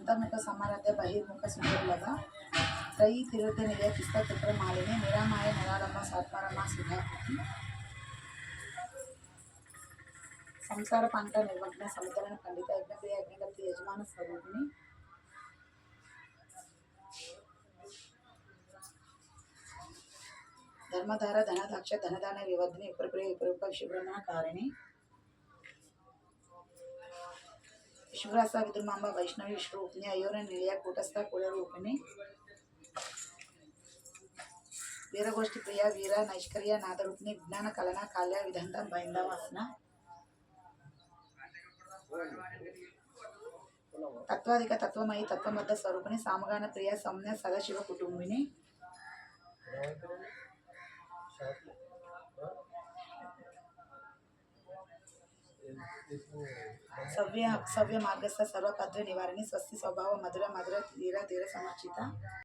ಅಂತರ್मुख समाराध्य बहिर्मुख सुदुर्लभ त्रयी तिरुद्ध निलय पुष्पचित्र मालिनी निरामाय निरालंब सात्मारमा सुधा संसार पंट निर्वग्न समुद्रण पंडित यज्ञप्रिय यज्ञगति यजमान स्वरूपिणी धर्मधारा धनाध्यक्ष धनदान विवर्धिनी विप्रप्रिय विप्ररूप विश्वब्रह्मकारिणी विश्वरासा विदुर्मांबा वैष्णवी विश्वरूपिणी अयोर निलय कूटस्थ कुलरूपिणी वीरगोष्ठी प्रिया वीर नैष्कर्य नादरूपिणी विज्ञान कलना काल्या विधंता बैंदावासना तत्वाधिक तत्वमयी तत्वमद्ध स्वरूपिणी सामगान प्रिया सौम्य सदाशिव कुटुंबिनी सव्य मार्गस्थ सर्व पद्व निवारिणी स्वस्ति स्वभाव मधुर मधुर धीर धीर समर्चिता